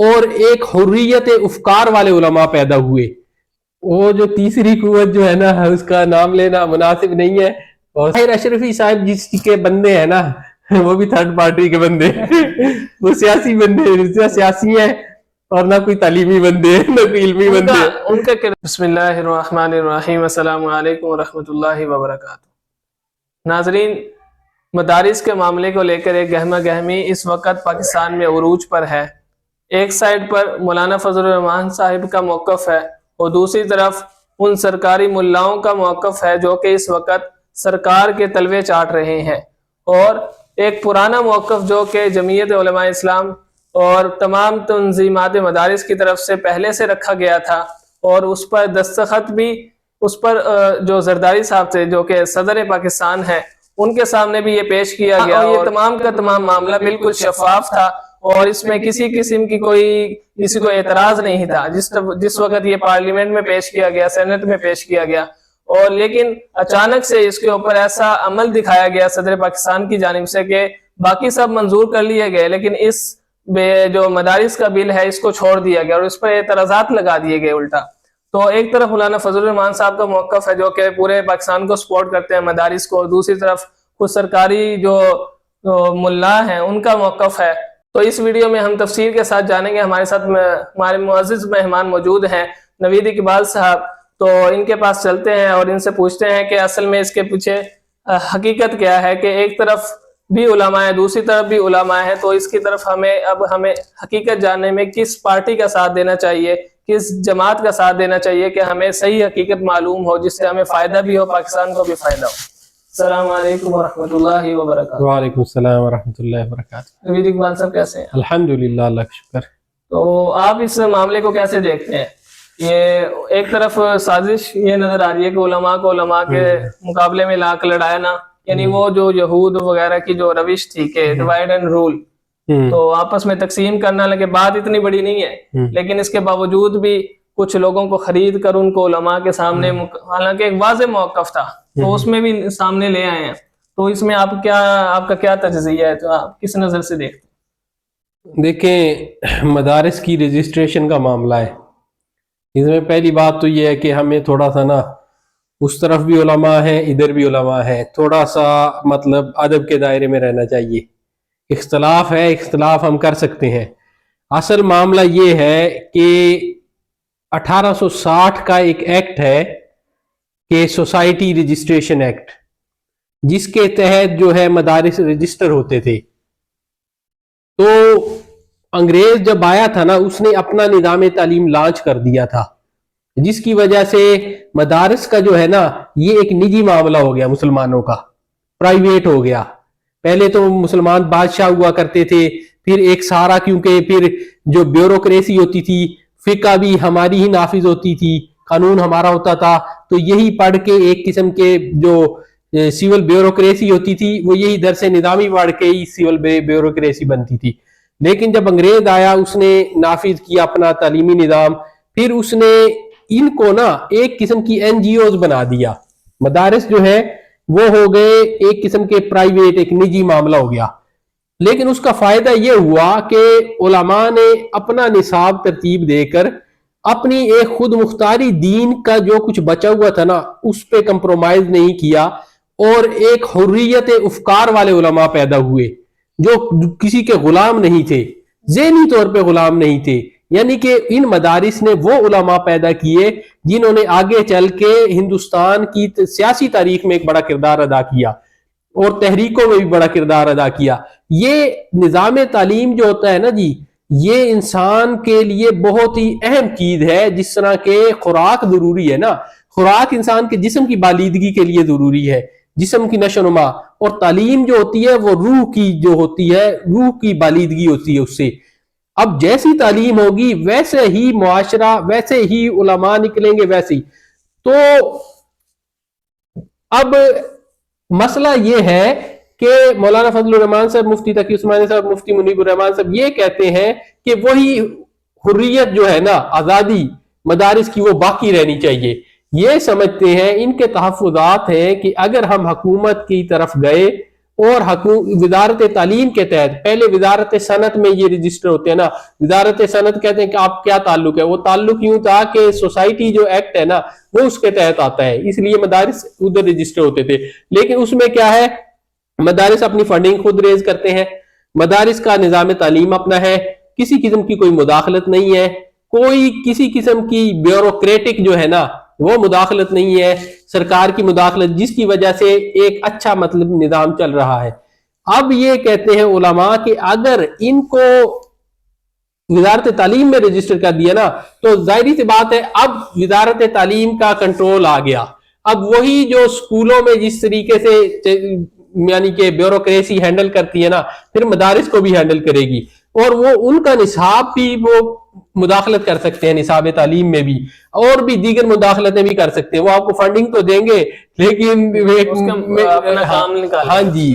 اور ایک حریت افکار والے علماء پیدا ہوئے. وہ جو تیسری قوت جو ہے نا اس کا نام لینا مناسب نہیں ہے. اور طاہر اشرفی صاحب جس کے بندے ہیں نا وہ بھی تھرڈ پارٹی کے بندے ہیں. وہ سیاسی بندے ہیں, نہ سیاسی ہیں اور نہ کوئی تعلیمی بندے ہیں, نہ کوئی علمی بندے ہیں. ان کا بسم اللہ الرحمن الرحیم. السلام علیکم ورحمۃ اللہ وبرکاتہ. ناظرین, مدارس کے معاملے کو لے کر ایک گہما گہمی اس وقت پاکستان میں عروج پر ہے. ایک سائڈ پر مولانا فضل الرحمان صاحب کا موقف ہے اور دوسری طرف ان سرکاری ملاؤں کا موقف ہے جو کہ اس وقت سرکار کے تلوے چاٹ رہے ہیں, اور ایک پرانا موقف جو کہ جمعیت علماء اسلام اور تمام تنظیمات مدارس کی طرف سے پہلے سے رکھا گیا تھا, اور اس پر دستخط بھی اس پر جو زرداری صاحب تھے جو کہ صدر پاکستان ہے ان کے سامنے بھی یہ پیش کیا گیا, اور یہ تمام کا تمام معاملہ بالکل شفاف تھا اور اس میں کسی قسم کی کسی کو اعتراض نہیں تھا. جس وقت یہ پارلیمنٹ میں پیش کیا گیا, سینٹ میں پیش کیا گیا, اور لیکن اچانک سے اس کے اوپر ایسا عمل دکھایا گیا صدر پاکستان کی جانب سے کہ باقی سب منظور کر لیے گئے لیکن اس جو مدارس کا بل ہے اس کو چھوڑ دیا گیا اور اس پر اعتراضات لگا دیے گئے الٹا. تو ایک طرف مولانا فضل الرحمان صاحب کا موقف ہے جو کہ پورے پاکستان کو سپورٹ کرتے ہیں مدارس کو, اور دوسری طرف کچھ سرکاری جو ملا ہیں ان کا موقف ہے. تو اس ویڈیو میں ہم تفصیل کے ساتھ جانیں گے. ہمارے ساتھ ہمارے معزز مہمان موجود ہیں نوید اقبال صاحب, تو ان کے پاس چلتے ہیں اور ان سے پوچھتے ہیں کہ اصل میں اس کے پیچھے حقیقت کیا ہے, کہ ایک طرف بھی علماء ہے دوسری طرف بھی علماء ہے, تو اس کی طرف ہمیں حقیقت جاننے میں کس پارٹی کا ساتھ دینا چاہیے, کس جماعت کا ساتھ دینا چاہیے کہ ہمیں صحیح حقیقت معلوم ہو جس سے ہمیں فائدہ بھی ہو, پاکستان کو بھی فائدہ ہو. السلام علیکم ورحمۃ اللہ وبرکاتہ. وعلیکم السلام ورحمۃ اللہ وبرکاتہ. نوید اقبال صاحب کیسے ہیں؟ الحمدللہ, اللہ کا شکر. تو آپ اس معاملے کو کیسے دیکھتے ہیں؟ یہ ایک طرف سازش یہ نظر آ رہی ہے کہ علماء کو علماء کے مقابلے میں لا کر لڑایا نا, یعنی وہ جو یہود وغیرہ کی جو روش تھی کہ ڈیوائیڈ اینڈ رول, تو آپس میں تقسیم کرنا, لگے بات اتنی بڑی نہیں ہے لیکن اس کے باوجود بھی کچھ لوگوں کو خرید کر ان کو علماء کے سامنے, حالانکہ ایک واضح موقف تھا تو اس میں بھی سامنے لے آئے ہیں. تو اس میں آپ کا کیا تجزیہ ہے, تو آپ کس نظر سے دیکھتے ہیں؟ دیکھیں, مدارس کی رجسٹریشن کا معاملہ ہے. اس میں پہلی بات تو یہ ہے کہ ہمیں تھوڑا سا نا اس طرف بھی علماء ہیں ادھر بھی علماء ہیں, تھوڑا سا مطلب ادب کے دائرے میں رہنا چاہیے. اختلاف ہے, اختلاف ہم کر سکتے ہیں. اصل معاملہ یہ ہے کہ 1860 کا ایک ایکٹ ہے کہ سوسائٹی رجسٹریشن ایکٹ, جس کے تحت جو ہے مدارس رجسٹر ہوتے تھے. تو انگریز جب آیا تھا نا اس نے اپنا نظام تعلیم لانچ کر دیا تھا, جس کی وجہ سے مدارس کا جو ہے نا یہ ایک نجی معاملہ ہو گیا, مسلمانوں کا پرائیویٹ ہو گیا. پہلے تو مسلمان بادشاہ ہوا کرتے تھے, پھر ایک سارا, کیونکہ پھر جو بیوروکریسی ہوتی تھی, فقہ بھی ہماری ہی نافذ ہوتی تھی, قانون ہمارا ہوتا تھا, تو یہی پڑھ کے ایک قسم کے جو سیول بیوروکریسی ہوتی تھی وہ یہی درس نظامی پڑھ کے ہی سیول بیوروکریسی بنتی تھی. لیکن جب انگریز آیا اس نے نافذ کیا اپنا تعلیمی نظام, پھر اس نے ان کو نا ایک قسم کی این جی اوز بنا دیا. مدارس جو ہے وہ ہو گئے ایک قسم کے پرائیویٹ, ایک نجی معاملہ ہو گیا. لیکن اس کا فائدہ یہ ہوا کہ علماء نے اپنا نصاب ترتیب دے کر اپنی ایک خود مختاری دین کا جو کچھ بچا ہوا تھا نا اس پہ کمپرومائز نہیں کیا, اور ایک حریت افکار والے علماء پیدا ہوئے جو کسی کے غلام نہیں تھے, ذہنی طور پہ غلام نہیں تھے. یعنی کہ ان مدارس نے وہ علماء پیدا کیے جنہوں نے آگے چل کے ہندوستان کی سیاسی تاریخ میں ایک بڑا کردار ادا کیا اور تحریکوں میں بھی بڑا کردار ادا کیا. یہ نظام تعلیم جو ہوتا ہے نا جی, یہ انسان کے لیے بہت ہی اہم چیز ہے. جس طرح کہ خوراک ضروری ہے نا, خوراک انسان کے جسم کی بالیدگی کے لیے ضروری ہے, جسم کی نشو و نما, اور تعلیم جو ہوتی ہے وہ روح کی جو ہوتی ہے, روح کی بالیدگی ہوتی ہے اس سے. اب جیسی تعلیم ہوگی ویسے ہی معاشرہ, ویسے ہی علماء نکلیں گے ویسے ہی. تو اب مسئلہ یہ ہے کہ مولانا فضل الرحمان صاحب, مفتی تقی عثمانی صاحب, مفتی منیب الرحمان صاحب یہ کہتے ہیں کہ وہی حریت جو ہے نا, آزادی مدارس کی, وہ باقی رہنی چاہیے. یہ سمجھتے ہیں, ان کے تحفظات ہیں کہ اگر ہم حکومت کی طرف گئے اور وزارت تعلیم کے تحت پہلے وزارت صنعت میں یہ رجسٹر ہوتے ہیں نا. وزارت صنعت کہتے ہیں کہ آپ کیا تعلق ہے, وہ تعلق یوں تھا کہ سوسائٹی جو ایکٹ ہے نا وہ اس کے تحت آتا ہے, اس لیے مدارس ادھر رجسٹر ہوتے تھے. لیکن اس میں کیا ہے, مدارس اپنی فنڈنگ خود ریز کرتے ہیں, مدارس کا نظام تعلیم اپنا ہے, کسی قسم کی کوئی مداخلت نہیں ہے, کوئی کسی قسم کی بیوروکریٹک جو ہے نا وہ مداخلت نہیں ہے, سرکار کی مداخلت, جس کی وجہ سے ایک اچھا مطلب نظام چل رہا ہے. اب یہ کہتے ہیں علماء کہ اگر ان کو وزارت تعلیم میں رجسٹر کر دیا نا تو ظاہری سی بات ہے اب وزارت تعلیم کا کنٹرول آ گیا. اب وہی جو اسکولوں میں جس طریقے سے یعنی کہ بیوروکریسی ہینڈل کرتی ہے نا, پھر مدارس کو بھی ہینڈل کرے گی, اور وہ ان کا نصاب بھی وہ مداخلت کر سکتے ہیں, نصاب تعلیم میں بھی, اور بھی دیگر مداخلتیں بھی کر سکتے ہیں. وہ آپ کو فنڈنگ تو دیں گے لیکن ہاں جی.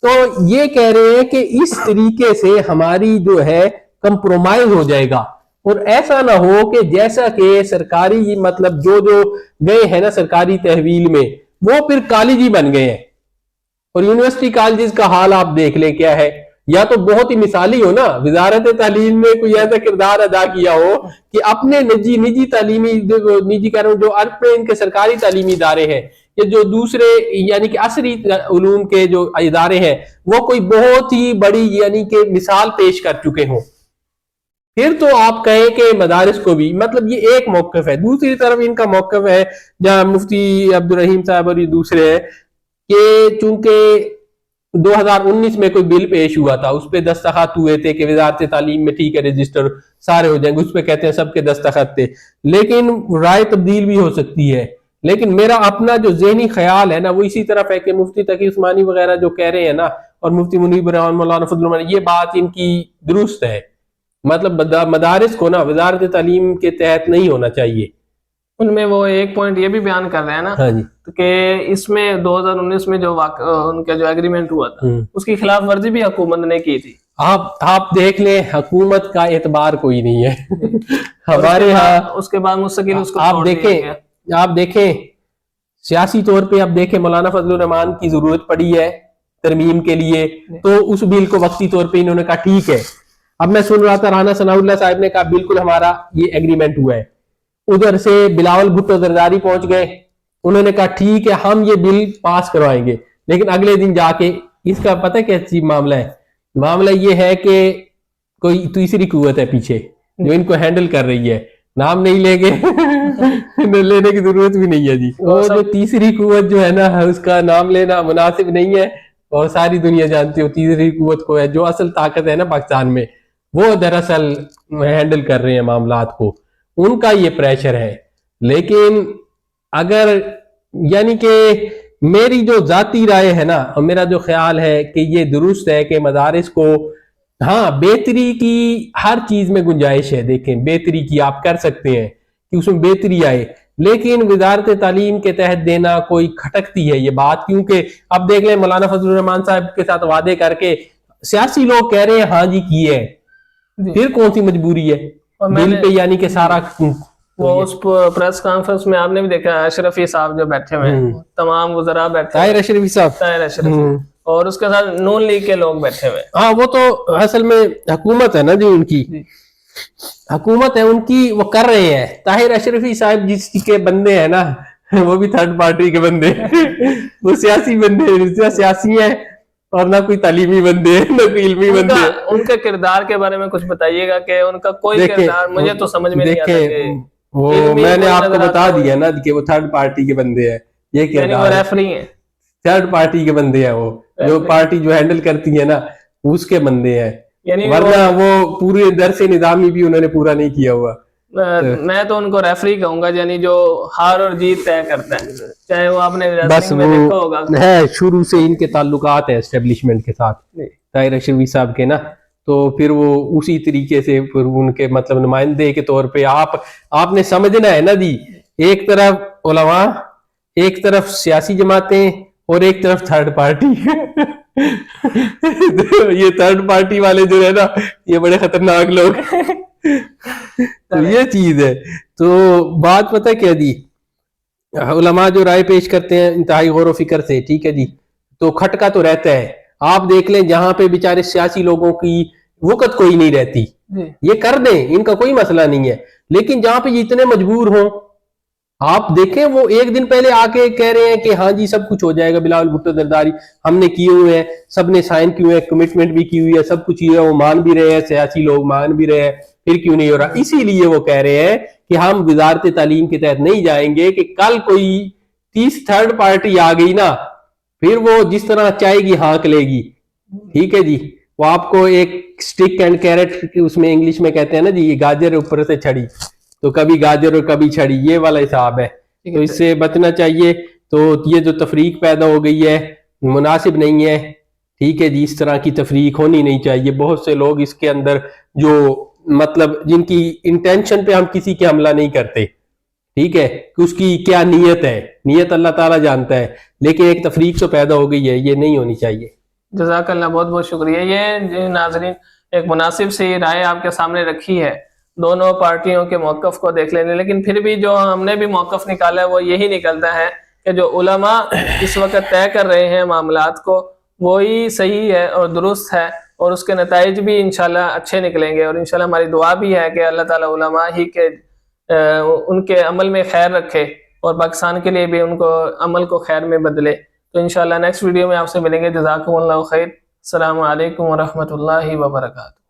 تو یہ کہہ رہے ہیں کہ اس طریقے سے ہماری جو ہے کمپرومائز ہو جائے گا, اور ایسا نہ ہو کہ جیسا کہ سرکاری مطلب جو گئے ہیں نا سرکاری تحویل میں وہ پھر کالج ہی بن گئے ہیں. اور یونیورسٹی کالجز کا حال آپ دیکھ لیں کیا ہے, یا تو بہت ہی مثالی ہو نا, وزارت تعلیم میں کوئی ایسا کردار ادا کیا ہو کہ اپنے نجی تعلیمی نجی کہہ رہا ہوں جو اپنے ان کے سرکاری تعلیمی ادارے ہیں یا جو دوسرے یعنی کہ عصری علوم کے جو ادارے ہیں وہ کوئی بہت ہی بڑی یعنی کہ مثال پیش کر چکے ہوں, پھر تو آپ کہیں کہ مدارس کو بھی مطلب یہ ایک موقف ہے. دوسری طرف ان کا موقف ہے جہاں مفتی عبدالرحیم صاحب اور یہ دوسرے ہیں کہ چونکہ 2019 میں کوئی بل پیش ہوا تھا, اس پہ دستخط ہوئے تھے کہ وزارت تعلیم میں ٹھیک ہے رجسٹر سارے ہو جائیں گے, اس پہ کہتے ہیں سب کے دستخط تھے, لیکن رائے تبدیل بھی ہو سکتی ہے. لیکن میرا اپنا جو ذہنی خیال ہے نا وہ اسی طرف ہے کہ مفتی تقی عثمانی وغیرہ جو کہہ رہے ہیں نا, اور مفتی منیب الرحمان, مولانا فضل الرحمان, یہ بات ان کی درست ہے. مطلب مدارس کو نا وزارت تعلیم کے تحت نہیں ہونا چاہیے. ان میں وہ ایک پوائنٹ یہ بھی بیان کر رہے ہیں نا کہ اس میں 2019 میں جو ان کا جو ایگریمنٹ ہوا تھا اس کی خلاف ورزی بھی حکومت نے کی تھی. آپ دیکھ لیں, حکومت کا اعتبار کوئی نہیں ہے ہمارے ہاں. اس کے بعد مستقل اس کو آپ دیکھیں سیاسی طور پہ, آپ دیکھیں مولانا فضل الرحمان کی ضرورت پڑی ہے ترمیم کے لیے, تو اس بل کو وقتی طور پہ انہوں نے کہا ٹھیک ہے. اب میں سن رہا تھا رانا ثناء اللہ صاحب نے کہا بالکل ہمارا یہ ایگریمنٹ ہوا ہے. ادھر سے بلاول بھٹو زرداری پہنچ گئے, انہوں نے کہا ٹھیک ہے ہم یہ بل پاس کروائیں گے. لیکن اگلے دن جا کے اس کا پتہ کیا معاملہ ہے, معاملہ یہ ہے کہ کوئی تیسری قوت ہے پیچھے جو ان کو ہینڈل کر رہی ہے. نام نہیں لیں گے لینے کی ضرورت بھی نہیں ہے جی. وہ جو تیسری قوت جو ہے نا اس کا نام لینا مناسب نہیں ہے, اور ساری دنیا جانتی ہو تیسری قوت کو ہے. جو اصل طاقت ہے نا پاکستان میں وہ دراصل ہینڈل کر رہے ہیں معاملات کو, ان کا یہ پریشر ہے. لیکن اگر یعنی کہ میری جو ذاتی رائے ہے نا اور میرا جو خیال ہے کہ یہ درست ہے کہ مدارس کو ہاں بہتری کی ہر چیز میں گنجائش ہے. دیکھیں بہتری کی آپ کر سکتے ہیں کہ اس میں بہتری آئے, لیکن وزارت تعلیم کے تحت دینا کوئی کھٹکتی ہے یہ بات. کیونکہ اب دیکھ لیں مولانا فضل الرحمان صاحب کے ساتھ وعدے کر کے سیاسی لوگ کہہ رہے ہیں ہاں جی کیے ہیں, پھر کون سی مجبوری ہے بل پہ یعنی کہ سارا. وہ اس پریس کانفرنس میں آپ نے بھی دیکھا اشرفی صاحب جو بیٹھے ہوئے ہیں, تمام وزراء بیٹھے, طاہر اشرفی صاحب, طاہر اشرفی, اور اس کے ساتھ نون لیگ کے لوگ بیٹھے ہوئے. ہاں وہ تو اصل میں حکومت ہے نا جو ان کی حکومت ہے ان کی, وہ کر رہے ہیں. طاہر اشرفی صاحب جس کے بندے ہیں نا وہ بھی تھرڈ پارٹی کے بندے وہ سیاسی بندے ہیں, سیاسی ہیں اور نہ کوئی تعلیمی بندے ہیں نہ کوئی علمی بندے ہیں. ان کے کردار کے بارے میں کچھ بتائیے گا کہ ان کا کوئی کردار مجھے تو سمجھ میں نہیں آتا کہ وہ میں نے آپ کو بتا دیا نا کہ وہ تھرڈ پارٹی کے بندے ہیں. یہ کردار ریفری ہیں, تھرڈ پارٹی کے بندے ہیں, وہ جو پارٹی جو ہینڈل کرتی ہے نا اس کے بندے ہیں, ورنہ وہ پورے درس نظامی بھی انہوں نے پورا نہیں کیا ہوا. میں تو ان کو ریفری کہوں گا, یعنی جو ہار اور جیت طے کرتا ہے, چاہے وہ آپ نے بس وہ ہے شروع سے ان کے تعلقات ہیں اسٹیبلشمنٹ کے ساتھ طاہر اشرفی صاحب کے نا, تو پھر وہ اسی طریقے سے پھر ان کے مطلب نمائندے کے طور پہ آپ نے سمجھنا ہے نا جی, ایک طرف علماء, ایک طرف سیاسی جماعتیں اور ایک طرف تھرڈ پارٹی یہ تھرڈ پارٹی والے جو ہے نا یہ بڑے خطرناک لوگ یہ چیز ہے. تو بات پتہ کیا جی, علماء جو رائے پیش کرتے ہیں انتہائی غور و فکر سے, ٹھیک ہے جی, تو کھٹکا تو رہتا ہے. آپ دیکھ لیں جہاں پہ بیچارے سیاسی لوگوں کی وقت کوئی نہیں رہتی، جی یہ کر دیں، ان کا کوئی مسئلہ نہیں ہے، لیکن جہاں پہ یہ اتنے مجبور ہوں، آپ دیکھیں وہ ایک دن پہلے آ کے کہہ رہے ہیں کہ ہاں جی سب کچھ ہو جائے گا، بلاول بھٹو زرداری ہم نے کیے ہوئے ہیں، سب نے سائن کیے ہوئے ہیں، کمٹمنٹ بھی کی ہوئی ہے، سب کچھ یہ وہ مان بھی رہے ہیں، سیاسی لوگ مان بھی رہے ہیں، پھر کیوں نہیں ہو رہا؟ اسی لیے وہ کہہ رہے ہیں کہ ہم وزارت تعلیم کے تحت نہیں جائیں گے کہ کل کوئی تھرڈ پارٹی آ گئی نا، پھر وہ جس طرح چاہے گی ہانک لے گی، ٹھیک ہے جی، وہ آپ کو ایک سٹک اینڈ کیرٹ اس میں انگلش میں کہتے ہیں نا جی، گاجر اوپر سے چھڑی، تو کبھی گاجر اور کبھی چھڑی، یہ والا حساب ہے، تو اس سے بچنا چاہیے۔ تو یہ جو تفریق پیدا ہو گئی ہے مناسب نہیں ہے، ٹھیک ہے جی، اس طرح کی تفریق ہونی نہیں چاہیے۔ بہت سے لوگ اس کے اندر جو مطلب جن کی انٹینشن پہ ہم کسی کے حملہ نہیں کرتے، ٹھیک ہے، کہ اس کی کیا نیت ہے، نیت اللہ تعالیٰ جانتا ہے، لیکن ایک تفریق تو پیدا ہو گئی ہے، یہ نہیں ہونی چاہیے۔ جزاک اللہ، بہت بہت شکریہ۔ یہ ناظرین ایک مناسب سی رائے آپ کے سامنے رکھی ہے، دونوں پارٹیوں کے موقف کو دیکھ لینے، لیکن پھر بھی جو ہم نے بھی موقف نکالا ہے وہ یہی نکلتا ہے کہ جو علماء اس وقت طے کر رہے ہیں معاملات کو وہی صحیح ہے اور درست ہے، اور اس کے نتائج بھی انشاءاللہ اچھے نکلیں گے، اور انشاءاللہ ہماری دعا بھی ہے کہ اللہ تعالیٰ علماء ہی کے ان کے عمل میں خیر رکھے، اور پاکستان کے لیے بھی ان کو عمل کو خیر میں بدلے۔ تو انشاءاللہ نیکسٹ ویڈیو میں آپ سے ملیں گے۔ جزاکم اللہ خیر، السلام علیکم ورحمۃ اللہ وبرکاتہ۔